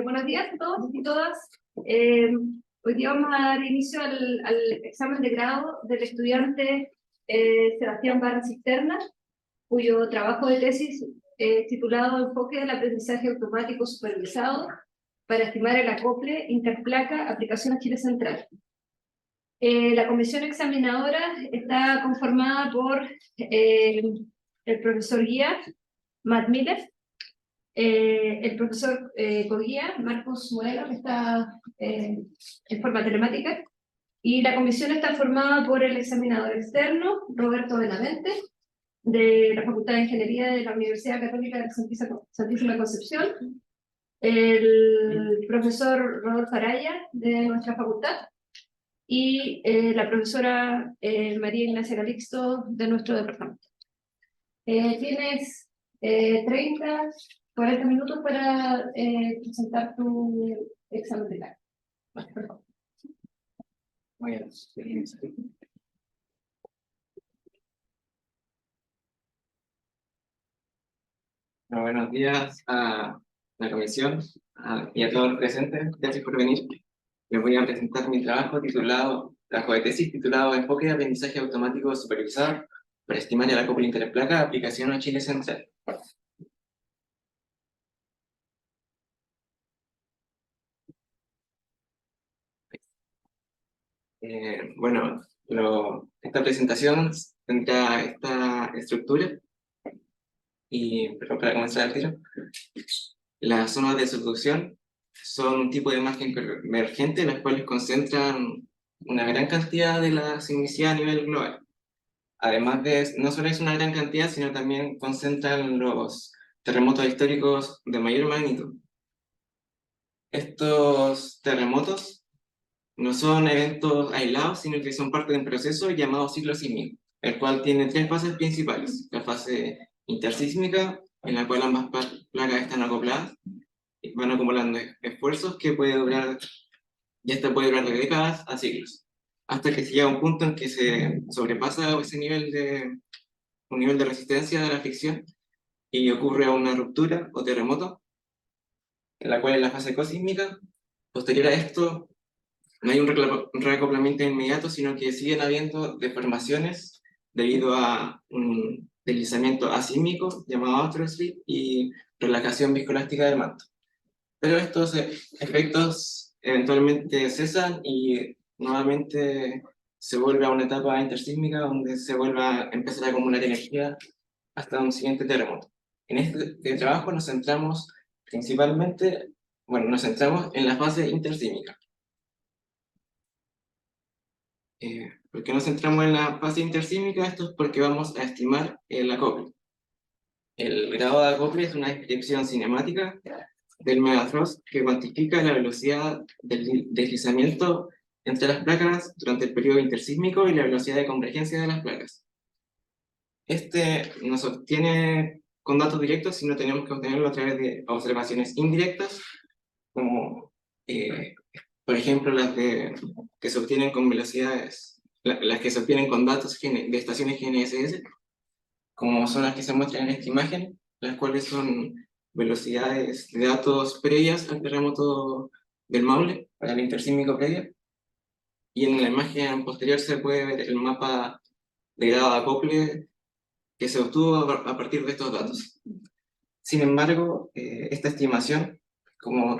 Buenos días a todos y todas. Hoy día vamos a dar inicio al examen de grado del estudiante Sebastián Barra Cisterna, cuyo trabajo de tesis titulado Enfoque del aprendizaje automático supervisado para estimar el acople interplaca aplicación a Chile Central. La comisión examinadora está conformada por el profesor guía, Matt Miller, el profesor coguía, Marcos Moreno, que está en forma telemática, y la comisión está formada por el examinador externo, Roberto Benavente, de la Facultad de Ingeniería de la Universidad Católica de Santísima Concepción, el profesor Rodolfo Araya, de nuestra facultad, y la profesora María Ignacia Calixto, de nuestro departamento. Tienes 40 minutos para presentar tu examen de grado. Vale, por favor. Muy bien. Buenos días a la comisión y a todos los presentes. Gracias por venir. Les voy a presentar mi trabajo de tesis titulado Enfoque de aprendizaje automático supervisado para estimar el acople interplaca aplicación a Chile Central. Bueno, esta presentación tendrá esta estructura. Pero para comenzar el tiro, las zonas de subducción son un tipo de imagen convergente, las cuales concentran una gran cantidad de la sismicidad a nivel global. Además no solo es una gran cantidad, sino también concentran los terremotos históricos de mayor magnitud. Estos terremotos no son eventos aislados, sino que son parte de un proceso llamado ciclo sísmico, el cual tiene tres fases principales: la fase intersísmica, en la cual ambas placas están acopladas y van acumulando esfuerzos que puede durar de décadas a siglos, hasta que se llega a un punto en que se sobrepasa ese nivel de resistencia de la fricción y ocurre una ruptura o terremoto, en la cual es la fase cosísmica. Posterior a esto, no hay un reacoplamiento inmediato, sino que siguen habiendo deformaciones debido a un deslizamiento asísmico llamado autoslip y relajación viscoelástica del manto. Pero estos efectos eventualmente cesan y nuevamente se vuelve a una etapa intersísmica donde se vuelve a empezar a acumular energía hasta un siguiente terremoto. En este trabajo nos centramos en la fase intersísmica. ¿Por qué nos centramos en la fase intersísmica? Esto es porque vamos a estimar el acople. El grado de acople es una descripción cinemática del megathrust que cuantifica la velocidad del deslizamiento entre las placas durante el periodo intersísmico y la velocidad de convergencia de las placas. Este no se obtiene con datos directos, sino tenemos que obtenerlo a través de observaciones indirectas, como por ejemplo que se obtienen con velocidades, las que se obtienen con datos de estaciones GNSS, como son las que se muestran en esta imagen, las cuales son velocidades de datos previas al terremoto del Maule, para el intersísmico previo. Y en la imagen posterior se puede ver el mapa de grado de acople que se obtuvo a partir de estos datos. Sin embargo, esta estimación, como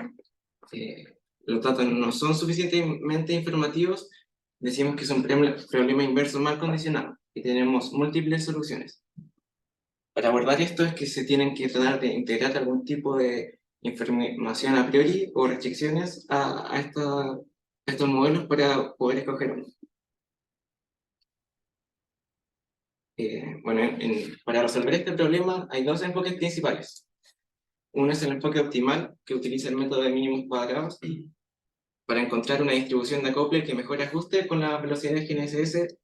los datos no son suficientemente informativos, decimos que es un problema inverso mal condicionado y tenemos múltiples soluciones. Para abordar esto es que se tienen que tratar de integrar algún tipo de información a priori o restricciones a estos modelos para poder escoger uno. Para resolver este problema hay dos enfoques principales. Uno es el enfoque optimal, que utiliza el método de mínimos cuadrados para encontrar una distribución de acople que mejor ajuste con la velocidad de GNSS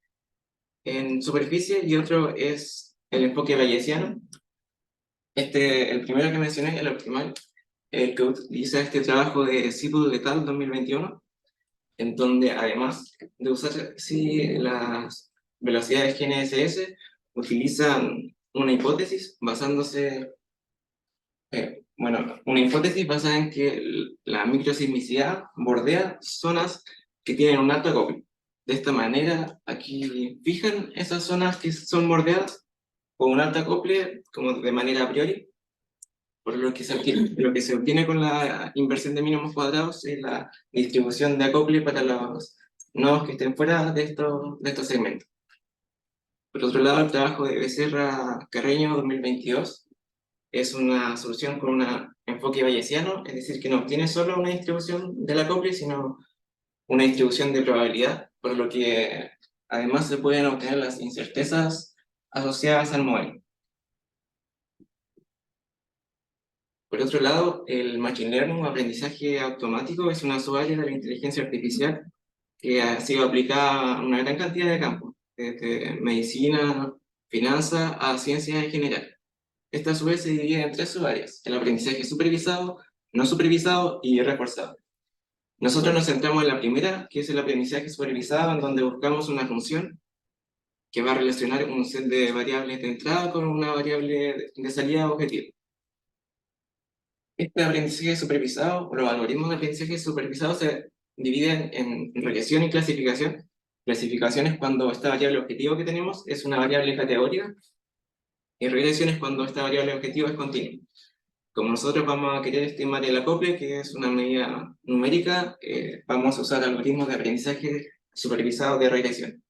en superficie, y otro es el enfoque bayesiano. El primero que mencioné, el optimal, el que utiliza este trabajo de Sipul et al. 2021, en donde además de usar velocidades GNSS utilizan una hipótesis basándose, una hipótesis basada en que la microsismicidad bordea zonas que tienen un alto acople. De esta manera, aquí fijan esas zonas que son bordeadas con un alto acople como de manera a priori, por lo que lo que se obtiene con la inversión de mínimos cuadrados es la distribución de acople para los nodos que estén fuera de estos segmentos. Por otro lado, el trabajo de Becerra Carreño 2022 es una solución con un enfoque bayesiano, es decir, que no obtiene solo una distribución del acople, sino una distribución de probabilidad, por lo que además se pueden obtener las incertezas asociadas al modelo. Por otro lado, el Machine Learning o aprendizaje automático es una subárea de la inteligencia artificial que ha sido aplicada a una gran cantidad de campos, desde medicina, finanzas a ciencias en general. Esta a su vez se divide en tres subáreas: el aprendizaje supervisado, no supervisado y reforzado. Nosotros nos centramos en la primera, que es el aprendizaje supervisado, en donde buscamos una función que va a relacionar un set de variables de entrada con una variable de salida objetivo. Este aprendizaje supervisado, o los algoritmos de aprendizaje supervisado se dividen en regresión y clasificación. Clasificación es cuando esta variable objetivo que tenemos es una variable categórica, y regresión es cuando esta variable objetivo es continua. Como nosotros vamos a querer estimar el acople, que es una medida numérica, vamos a usar algoritmos de aprendizaje supervisado de regresión.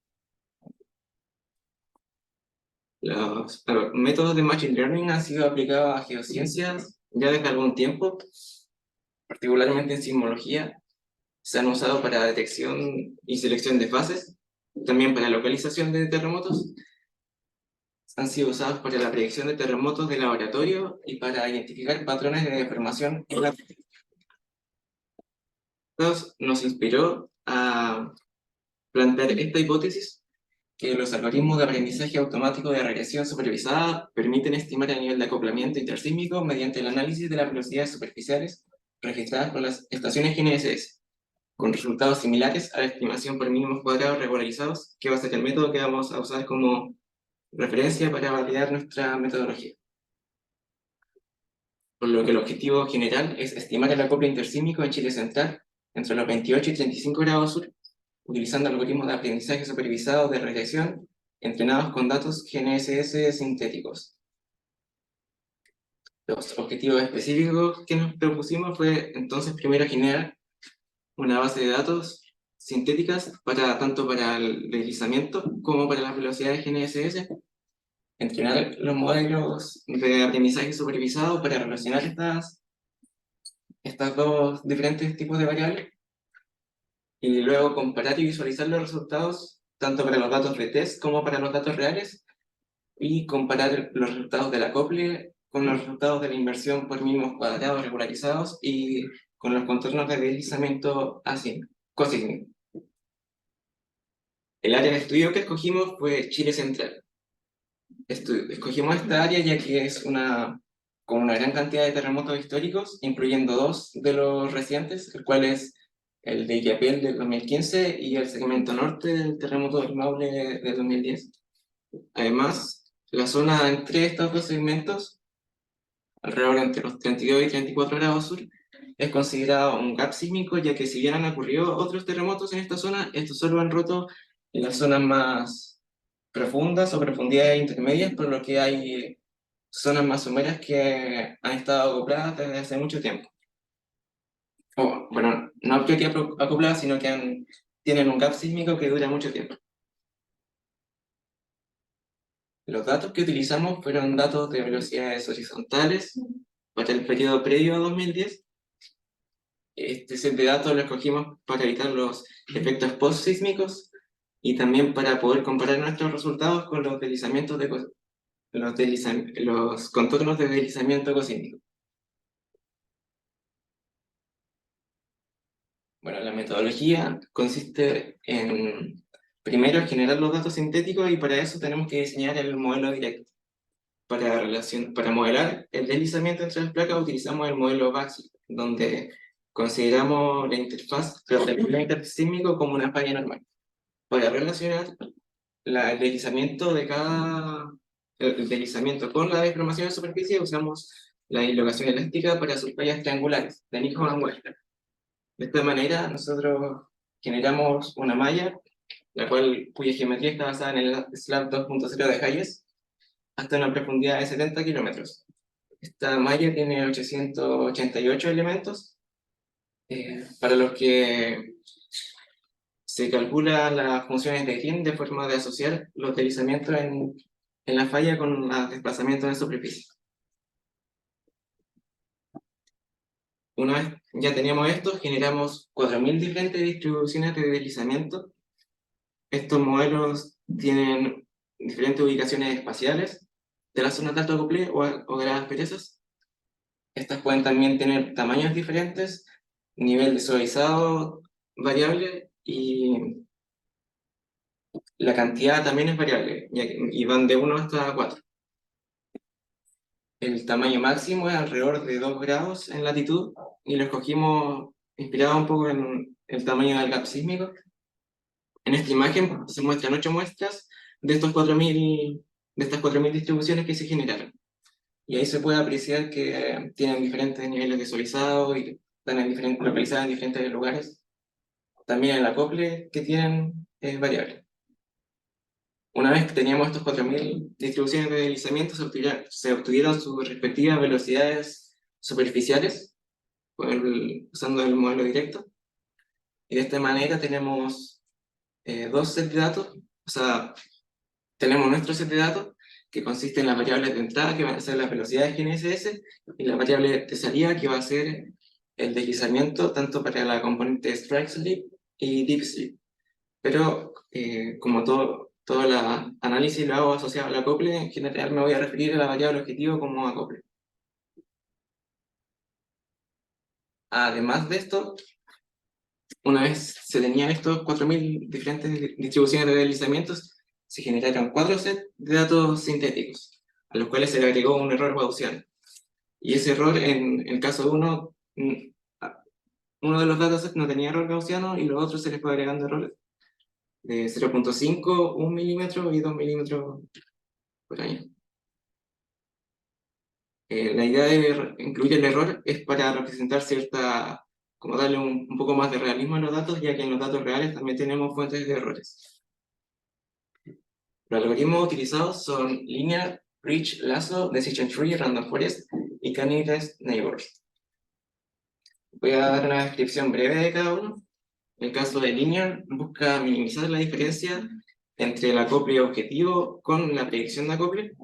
Los métodos de Machine Learning han sido aplicados a geociencias ya desde algún tiempo, particularmente en sismología. Se han usado para detección y selección de fases, también para localización de terremotos. Han sido usados para la predicción de terremotos de laboratorio y para identificar patrones de deformación en la... Esto nos inspiró a plantear esta hipótesis, que los algoritmos de aprendizaje automático de regresión supervisada permiten estimar el nivel de acoplamiento intersísmico mediante el análisis de las velocidades superficiales registradas por las estaciones GNSS, con resultados similares a la estimación por mínimos cuadrados regularizados, que va a ser el método que vamos a usar como referencia para validar nuestra metodología. Por lo que el objetivo general es estimar el acople intersísmico en Chile Central entre los 28 y 35 grados sur, utilizando algoritmos de aprendizaje supervisado de regresión entrenados con datos GNSS sintéticos. Los objetivos específicos que nos propusimos fue entonces primero generar una base de datos sintéticas tanto para el deslizamiento como para las velocidades GNSS, entrenar los modelos de aprendizaje supervisado para relacionar estas dos diferentes tipos de variables, y luego comparar y visualizar los resultados tanto para los datos de test como para los datos reales, y comparar los resultados del acople con los resultados de la inversión por mínimos cuadrados regularizados y con los contornos de deslizamiento cosísmico. El área de estudio que escogimos fue Chile Central. Escogimos esta área ya que es con una gran cantidad de terremotos históricos, incluyendo dos de los recientes, el cual es el de Illapel del 2015 y el segmento norte del terremoto del Maule del 2010. Además, la zona entre estos dos segmentos, alrededor entre los 32 y 34 grados sur, es considerado un gap sísmico, ya que si bien han ocurrido otros terremotos en esta zona, estos solo han roto en las zonas más profundas o profundidades intermedias, por lo que hay zonas más someras que han estado acopladas desde hace mucho tiempo. Bueno, no que acopladas, sino que tienen un gap sísmico que dura mucho tiempo. Los datos que utilizamos fueron datos de velocidades horizontales para el periodo previo a 2010. Este set de datos lo escogimos para evitar los efectos post-sísmicos y también para poder comparar nuestros resultados con los deslizamientos los contornos de deslizamiento cosísmico. Bueno, la metodología consiste en, primero, generar los datos sintéticos, y para eso tenemos que diseñar el modelo directo. Para modelar el deslizamiento entre las placas utilizamos el modelo BAXI, donde consideramos la interfaz, pero el intersísmico como una falla normal. Para relacionar el deslizamiento de el deslizamiento con la deformación de superficie, usamos la dislocación elástica para sus fallas triangulares, de Nijman Webster. De esta manera, nosotros generamos una malla, cuya geometría está basada en el SLAB 2.0 de Hayes, hasta una profundidad de 70 kilómetros. Esta malla tiene 888 elementos, para los que se calculan las funciones de Green de forma de asociar los deslizamientos en la falla con los desplazamientos en superficie. Una vez ya teníamos esto, generamos 4.000 diferentes distribuciones de deslizamiento. Estos modelos tienen diferentes ubicaciones espaciales de las zonas de alto acople o de las asperezas. Estas pueden también tener tamaños diferentes, nivel de suavizado variable, y la cantidad también es variable, y van de 1 hasta 4. El tamaño máximo es alrededor de 2 grados en latitud, y lo escogimos inspirado un poco en el tamaño del gap sísmico. En esta imagen se muestran 8 muestras de estas 4.000 distribuciones que se generaron. Y ahí se puede apreciar que tienen diferentes niveles de suavizado y están localizadas en diferentes lugares. También el acople que tienen es variable. Una vez que teníamos estos 4.000 distribuciones de deslizamiento, se obtuvieron sus respectivas velocidades superficiales, usando el modelo directo. Y de esta manera tenemos dos sets de datos. O sea, tenemos nuestro set de datos, que consiste en las variables de entrada, que van a ser las velocidades GNSS, y la variable de salida, que va a ser el deslizamiento, tanto para la componente strike slip y deep slip. Pero como todo el análisis lo hago asociado al acople, en general me voy a referir a la variable objetivo como acople. Además de esto, una vez se tenían estos 4.000 diferentes distribuciones de deslizamientos, se generaron 4 sets de datos sintéticos, a los cuales se le agregó un error gaussiano. Y ese error, en el caso de uno de los datasets no tenía error gaussiano, y los otros se les fue agregando errores de 0.5, 1 milímetro y 2 milímetros por año. La idea de incluir el error es para representar como darle un poco más de realismo a los datos, ya que en los datos reales también tenemos fuentes de errores. Los algoritmos utilizados son Linear, Rich, Lasso, Decision Tree, Random Forest y K-Nearest Neighbors. Voy a dar una descripción breve de cada uno. El caso de Linear busca minimizar la diferencia entre el acople objetivo con la predicción de acople.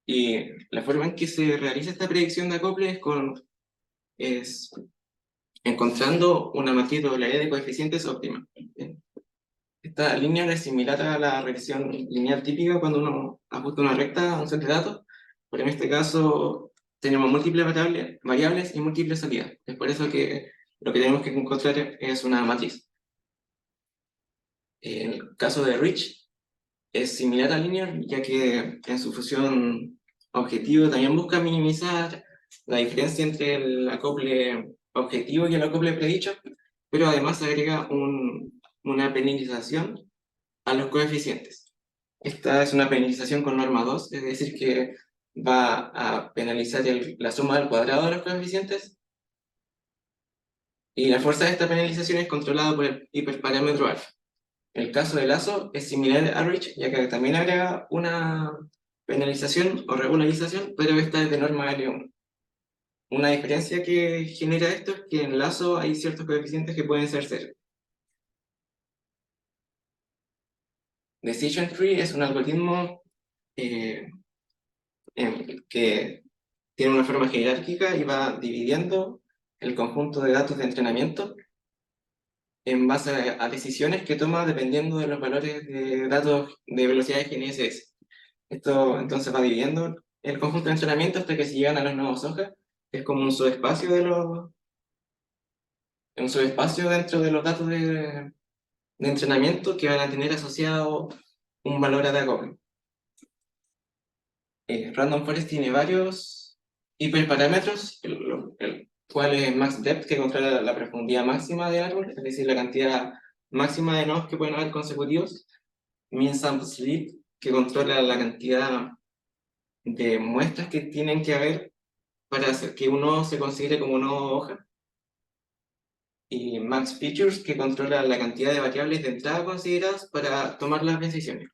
Y la forma en que se realiza esta predicción de acople es encontrando una matriz de coeficientes óptima. Esta lineal es similar a la regresión lineal típica cuando uno ajusta una recta a un set de datos, pero en este caso tenemos múltiples variables y múltiples salidas. Es por eso que lo que tenemos que encontrar es una matriz. En el caso de Rich, es similar a linear, ya que en su función objetivo también busca minimizar la diferencia entre el acople objetivo y el acople predicho, pero además agrega una penalización a los coeficientes. Esta es una penalización con norma 2, es decir, que va a penalizar la suma del cuadrado de los coeficientes, y la fuerza de esta penalización es controlada por el hiperparámetro alfa. El caso de Lasso es similar a Rich, ya que también agrega una penalización o regularización, pero esta es de norma L1. Una diferencia que genera esto es que en Lasso hay ciertos coeficientes que pueden ser 0. Decision Tree es un algoritmo que tiene una forma jerárquica y va dividiendo el conjunto de datos de entrenamiento en base a decisiones que toma dependiendo de los valores de datos de velocidad de GNSS. Esto entonces va dividiendo el conjunto de entrenamiento hasta que se llegan a los nodos hojas. Es como un subespacio dentro de los datos de entrenamiento que van a tener asociado un valor de acople. Random Forest tiene varios hiperparámetros, el cual es max depth, que controla la profundidad máxima del árbol, es decir, la cantidad máxima de nodos que pueden haber consecutivos. mean sample sleep, que controla la cantidad de muestras que tienen que haber para hacer que uno se considere como una hoja, y max features, que controla la cantidad de variables de entrada consideradas para tomar las decisiones.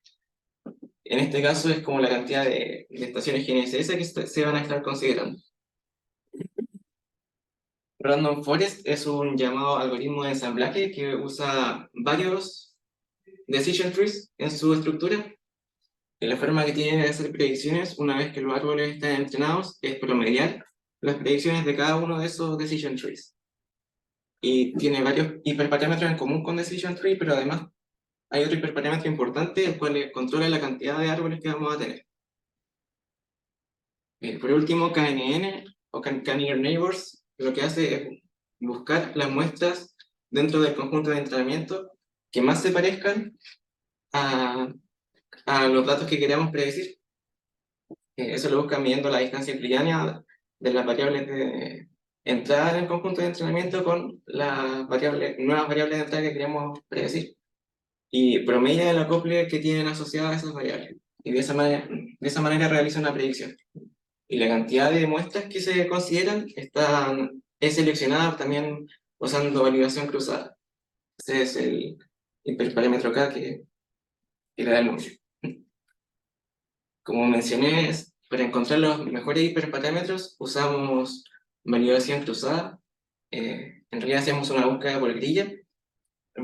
En este caso es como la cantidad de estaciones GNSS que se van a estar considerando. Random Forest es un llamado algoritmo de ensamblaje que usa varios decision trees en su estructura. Y la forma que tiene de hacer predicciones, una vez que los árboles están entrenados, es promediar las predicciones de cada uno de esos decision trees. Y tiene varios hiperparámetros en común con decision tree, pero además hay otro hiperparámetro importante, el cual controla la cantidad de árboles que vamos a tener. Por último, KNN, o Cannear Neighbors, lo que hace es buscar las muestras dentro del conjunto de entrenamiento que más se parezcan a los datos que queramos predecir. Eso lo busca midiendo la distancia euclidiana de las variables de entrada en el conjunto de entrenamiento con las nuevas variables de entrada que queremos predecir, y promedia el acople que tienen asociadas a esas variables. Y de esa manera realiza una predicción. Y la cantidad de muestras que se consideran es seleccionada también usando validación cruzada. Ese es el hiperparámetro K que le da el nombre. Como mencioné, para encontrar los mejores hiperparámetros usamos validación cruzada. En realidad hacemos una búsqueda por grilla. La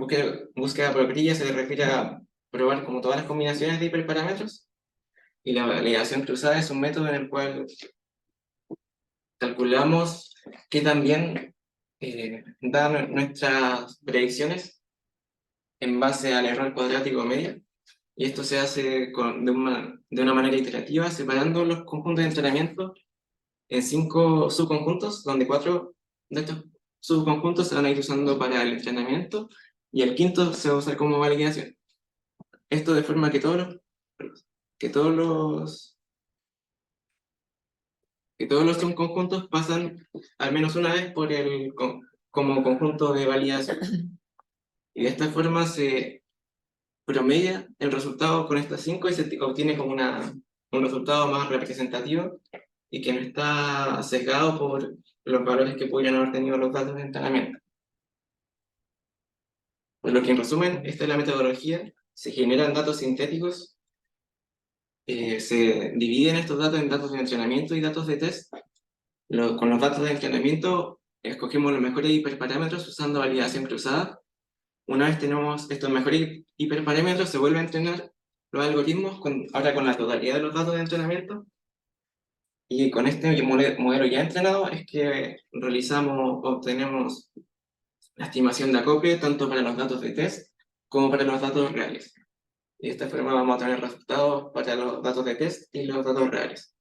búsqueda por grilla se refiere a probar como todas las combinaciones de hiperparámetros. Y la validación cruzada es un método en el cual calculamos qué también dan nuestras predicciones en base al error cuadrático medio, y esto se hace de una manera iterativa, separando los conjuntos de entrenamiento en 5 subconjuntos, donde 4 de estos subconjuntos se van a ir usando para el entrenamiento y el quinto se va a usar como validación. Esto de forma que todos los subconjuntos pasan al menos una vez como conjunto de validación. Y de esta forma se promedia el resultado con estas 5 y se obtiene como un resultado más representativo y que no está sesgado por los valores que pudieran haber tenido los datos de entrenamiento. Por lo que, en resumen, esta es la metodología. Se generan datos sintéticos, se dividen estos datos en datos de entrenamiento y datos de test. Con los datos de entrenamiento escogemos los mejores hiperparámetros usando validación cruzada. Una vez tenemos estos mejores hiperparámetros, se vuelve a entrenar los algoritmos, ahora con la totalidad de los datos de entrenamiento. Y con este modelo ya entrenado es que obtenemos la estimación de acople tanto para los datos de test como para los datos reales. Y de esta forma vamos a tener resultados para los datos de test y los datos reales.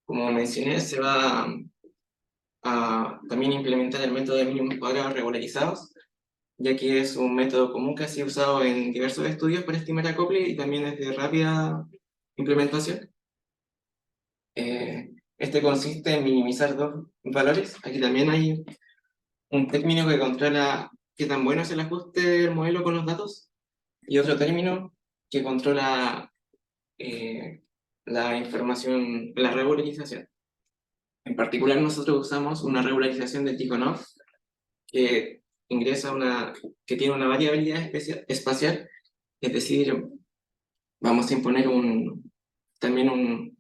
Como mencioné, se va a también implementar el método de mínimos cuadrados regularizados, ya que es un método común que ha sido usado en diversos estudios para estimar acople y también es de rápida implementación. Este consiste en minimizar 2 valores. Aquí también hay un término que controla qué tan bueno es el ajuste del modelo con los datos, y otro término que controla la información, la regularización. En particular, nosotros usamos una regularización de Tikhonov que que tiene una variabilidad espacial, es decir, vamos a imponer también un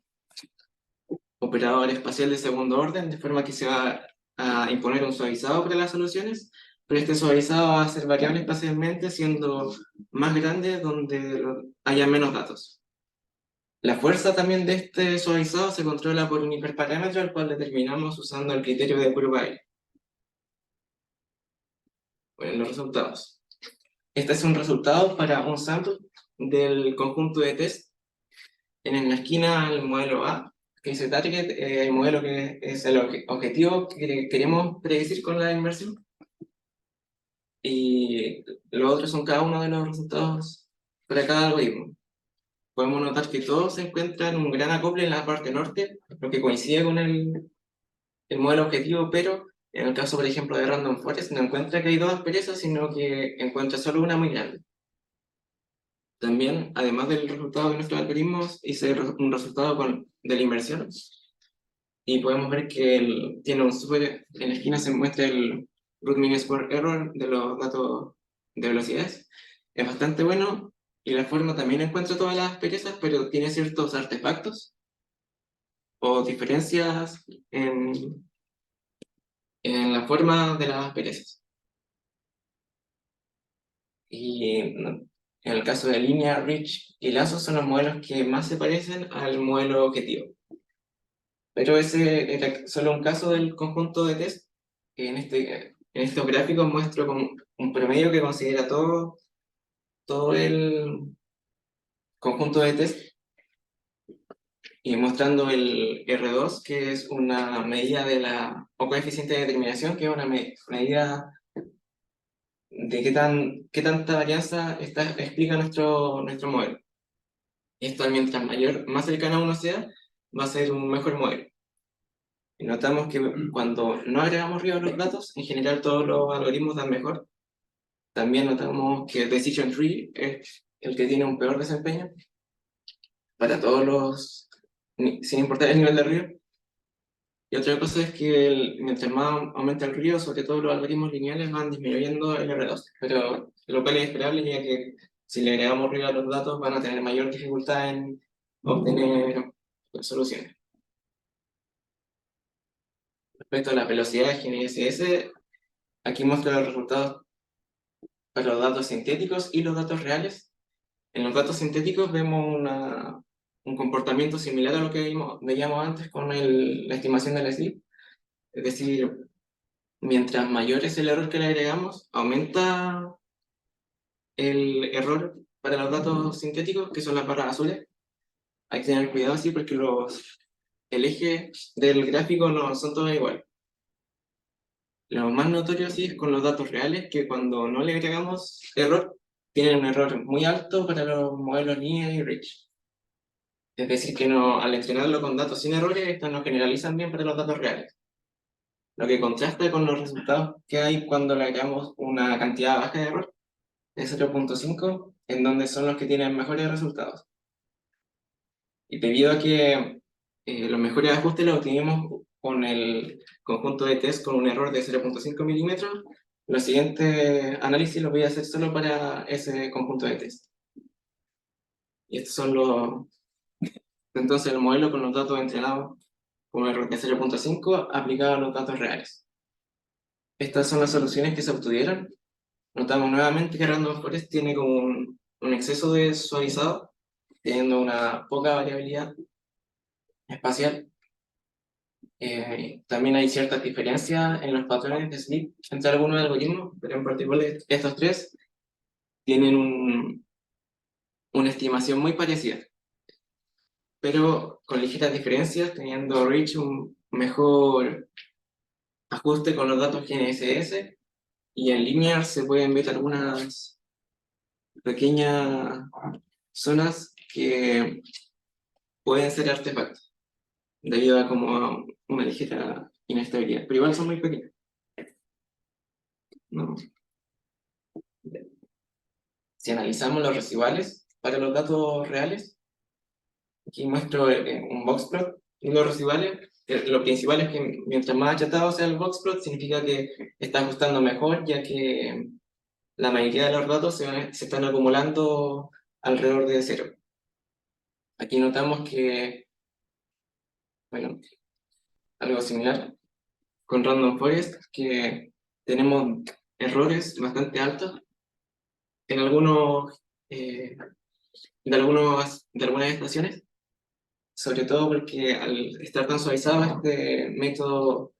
operador espacial de segundo orden, de forma que se va a imponer un suavizado para las soluciones, pero este suavizado va a ser variable espacialmente, siendo más grande donde haya menos datos. La fuerza también de este suavizado se controla por un hiperparámetro, al cual determinamos usando el criterio de curva L. Bueno, los resultados. Este es un resultado para un sample del conjunto de test. En la esquina el modelo A, que es el target, el modelo que es el objetivo que queremos predecir con la inversión. Y los otros son cada uno de los resultados para cada algoritmo. Podemos notar que todos se encuentran un gran acople en la parte norte, lo que coincide con el modelo objetivo, pero en el caso, por ejemplo, de Random Forest, no encuentra que hay 2 asperezas, sino que encuentra solo una muy grande. También, además del resultado de nuestros algoritmos, hice un resultado de la inversión y podemos ver que tiene un súper, en la esquina se muestra el root mean square error de los datos de velocidades. Es bastante bueno y la forma también encuentra todas las perezas, pero tiene ciertos artefactos o diferencias en la forma de las perezas. Y en el caso de línea, Rich y Lazo son los modelos que más se parecen al modelo objetivo. Pero ese era solo un caso del conjunto de test. En estos gráficos muestro como un promedio que considera todo el conjunto de test y mostrando el R2, que es una medida o coeficiente de determinación, que es una medida de qué tanta varianza explica nuestro modelo. Esto, mientras más cercano a uno sea, va a ser un mejor modelo. Y notamos que cuando no agregamos ruido a los datos, en general todos los algoritmos dan mejor. También notamos que Decision Tree es el que tiene un peor desempeño para sin importar el nivel de ruido. Y otra cosa es que mientras más aumenta el ruido, sobre todo los algoritmos lineales van disminuyendo el R2, pero lo cual es esperable, ya que si le agregamos ruido a los datos van a tener mayor dificultad en obtener soluciones. Respecto a la velocidad de GNSS, aquí muestro los resultados para los datos sintéticos y los datos reales. En los datos sintéticos vemos un comportamiento similar a lo que veíamos antes con la estimación del sleep. Es decir, mientras mayor es el error que le agregamos, aumenta el error para los datos sintéticos, que son las barras azules. Hay que tener cuidado así porque el eje del gráfico no son todos iguales. Lo más notorio sí es con los datos reales, que cuando no le agregamos error, tienen un error muy alto para los modelos linear y rich. Es decir, que al entrenarlo con datos sin errores, estos no generalizan bien para los datos reales. Lo que contrasta con los resultados que hay cuando le agregamos una cantidad baja de error, de 0.5, en donde son los que tienen mejores resultados. Y debido a que los mejores ajustes los obtenemos con el conjunto de test con un error de 0.5 milímetros, los siguientes análisis los voy a hacer solo para ese conjunto de test. Y estos son entonces el modelo con los datos entrenados con un error de 0.5 aplicado a los datos reales. Estas son las soluciones que se obtuvieron. Notamos nuevamente que Random Forest tiene como un exceso de suavizado, teniendo una poca variabilidad espacial. También hay ciertas diferencias en los patrones de sleep entre algunos algoritmos, pero en particular estos tres tienen una estimación muy parecida, pero con ligeras diferencias, teniendo Rich un mejor ajuste con los datos GNSS, y en Linear se pueden ver algunas pequeñas zonas que pueden ser artefactos, debido a como una ligera inestabilidad, pero igual son muy pequeños. No. Si analizamos los residuales para los datos reales, aquí muestro un boxplot y los residuales. Lo principal es que mientras más achatado sea el boxplot, significa que está ajustando mejor, ya que la mayoría de los datos se están acumulando alrededor de cero. Aquí notamos que, bueno, algo similar con Random Forest, que tenemos errores bastante altos en de algunas estaciones, sobre todo porque al estar tan suavizado este método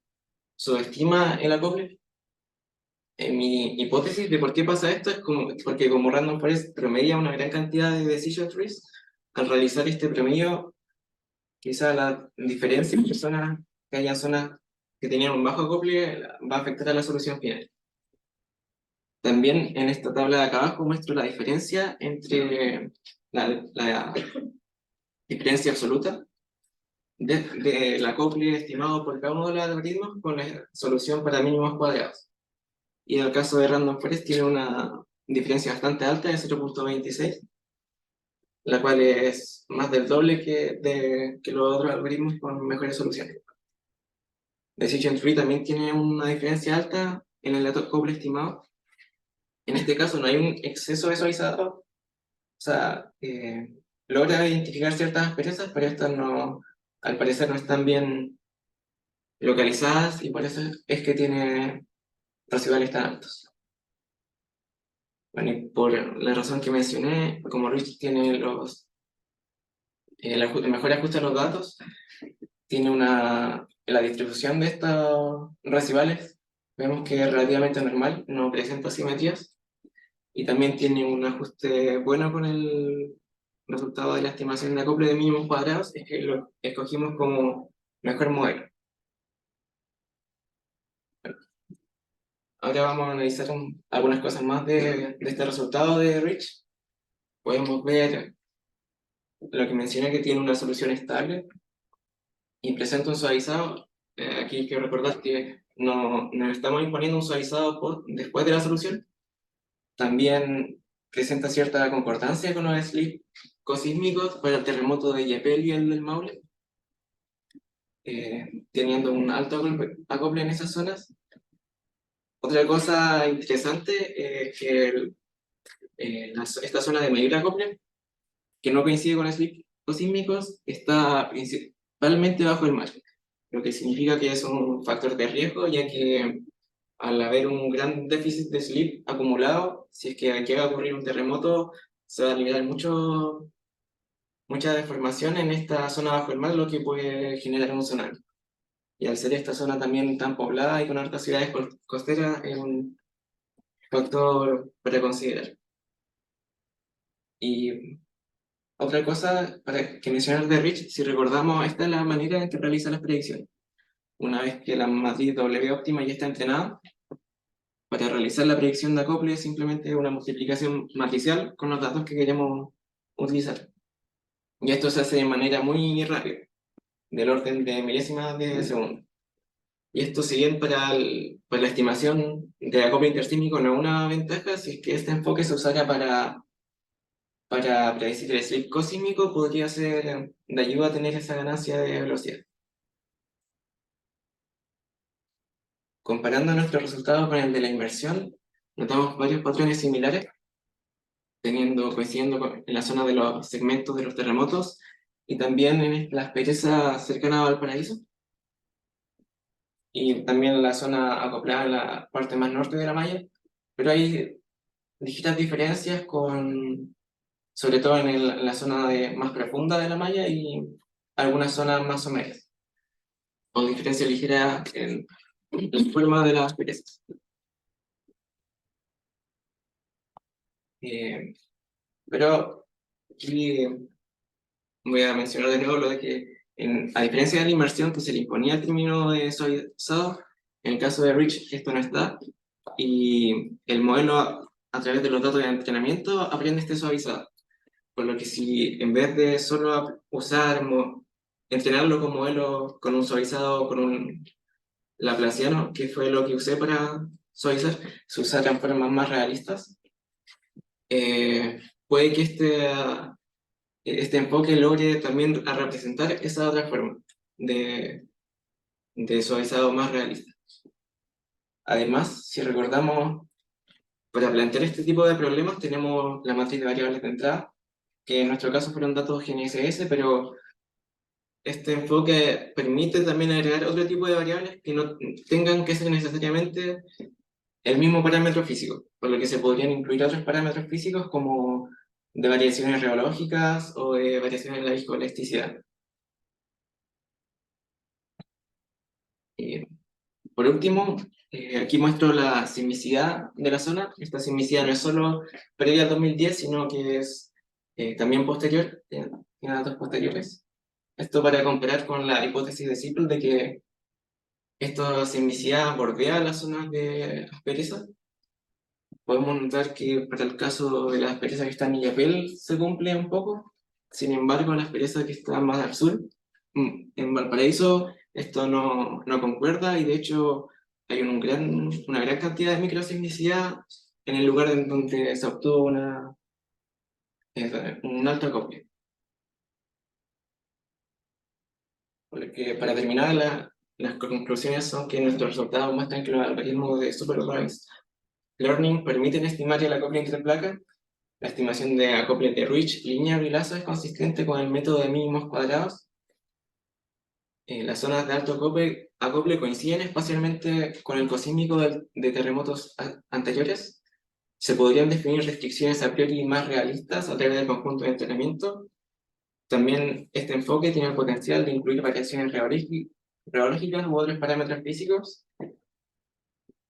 subestima el acople. Mi hipótesis de por qué pasa esto es porque como Random Forest promedia una gran cantidad de decision trees, al realizar este promedio, quizá la diferencia en personas que hayan zonas que tenían un bajo acople va a afectar a la solución final. También en esta tabla de acá abajo muestro la diferencia entre la diferencia absoluta del acople estimado por cada uno de los algoritmos con la solución para mínimos cuadrados. Y en el caso de Random Forest tiene una diferencia bastante alta de 0.26, la cual es más del doble que los otros algoritmos con mejores soluciones. Decision Tree también tiene una diferencia alta en el acople estimado. En este caso no hay un exceso de suavizador, o sea, logra identificar ciertas asperezas, pero estas no, al parecer no están bien localizadas y por eso es que tiene residuales tan altos. Bueno, y por la razón que mencioné, como Rich tiene el mejor ajuste a los datos, tiene la distribución de estos residuales, vemos que es relativamente normal, no presenta simetrías, y también tiene un ajuste bueno con el resultado de la estimación de acople de mínimos cuadrados, es que lo escogimos como mejor modelo. Ahora vamos a analizar algunas cosas más de este resultado de Rich. Podemos ver lo que mencioné, que tiene una solución estable y presenta un suavizado. Aquí hay que recordar que no estamos imponiendo un suavizado después de la solución. También presenta cierta concordancia con los slips cosísmicos para el terremoto de Yapel y el del Maule, teniendo un alto acople en esas zonas. Otra cosa interesante es que esta zona de mayor acople, que no coincide con slips cosísmicos, está principalmente bajo el mar, lo que significa que es un factor de riesgo, ya que al haber un gran déficit de slip acumulado, si es que llega a ocurrir un terremoto, se va a liberar mucha deformación en esta zona bajo el mar, lo que puede generar un tsunami. Y al ser esta zona también tan poblada y con hartas ciudades costeras, es un factor para considerar. Y otra cosa para que mencionar de Rich, si recordamos, esta es la manera en que realiza las predicciones. Una vez que la matriz W óptima ya está entrenada, para realizar la predicción de acople es simplemente una multiplicación matricial con los datos que queremos utilizar. Y esto se hace de manera muy rápida, del orden de milésimas de segundo. Y esto, si bien para la estimación de acople intersísmico no es una ventaja, si es que este enfoque se usara para predecir el slip cosísmico, podría ser de ayuda a tener esa ganancia de velocidad. Comparando nuestro resultado con el de la inversión, notamos varios patrones similares, coincidiendo en la zona de los segmentos de los terremotos y también en la aspereza cercana a Valparaíso, y también la zona acoplada en la parte más norte de la malla, pero hay distintas diferencias sobre todo en la zona más profunda de la malla y algunas zonas más someras, o diferencias ligeras en la forma de las asperezas. Pero aquí voy a mencionar de nuevo lo de que, a diferencia de la inmersión que se le imponía el término de suavizado, en el caso de Rich esto no está, y el modelo a través de los datos de entrenamiento aprende este suavizado. Por lo que si en vez de solo entrenarlo con modelo con un suavizado, con un laplaciano, que fue lo que usé para suavizar, se usaran formas más realistas, puede que este enfoque logre también a representar esa otra forma de suavizado más realista. Además, si recordamos, para plantear este tipo de problemas tenemos la matriz de variables de entrada, que en nuestro caso fueron datos GNSS, pero este enfoque permite también agregar otro tipo de variables que no tengan que ser necesariamente el mismo parámetro físico, por lo que se podrían incluir otros parámetros físicos como de variaciones reológicas o de variaciones en la viscoelasticidad. Por último, aquí muestro la sismicidad de la zona. Esta sismicidad no es solo previa al 2010, sino que es también posterior, tiene datos posteriores. Esto para comparar con la hipótesis de Sippel de que esta sismicidad bordea las zonas de aspereza. Podemos notar que para el caso de la aspereza que está en Illapel se cumple un poco. Sin embargo, la aspereza que está más al sur, en Valparaíso, esto no concuerda, y de hecho hay una gran cantidad de microsismicidad en el lugar en donde se obtuvo un alto acople. Porque para terminar, las conclusiones son que nuestros resultados muestran que los algoritmos de supervised learning permiten estimar el acople entre placas. La estimación de acople de Rich, lineal y lazo es consistente con el método de mínimos cuadrados. Las zonas de alto acople coinciden espacialmente con el cosísmico de terremotos anteriores. Se podrían definir restricciones a priori más realistas a través del conjunto de entrenamiento. También este enfoque tiene el potencial de incluir variaciones reológicas u otros parámetros físicos.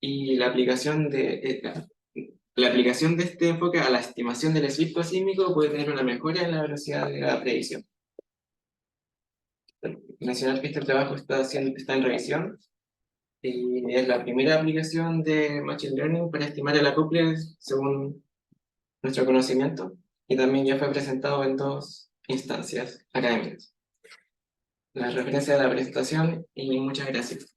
Y la aplicación de este enfoque a la estimación del slip cosísmico puede tener una mejora en la velocidad de la predicción. Mencionar que este trabajo está en revisión y es la primera aplicación de Machine Learning para estimar el acople según nuestro conocimiento, y también ya fue presentado en 2 instancias académicas. La referencia de la presentación y muchas gracias.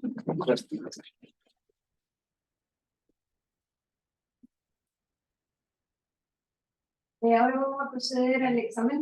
Ahora vamos a proceder al examen.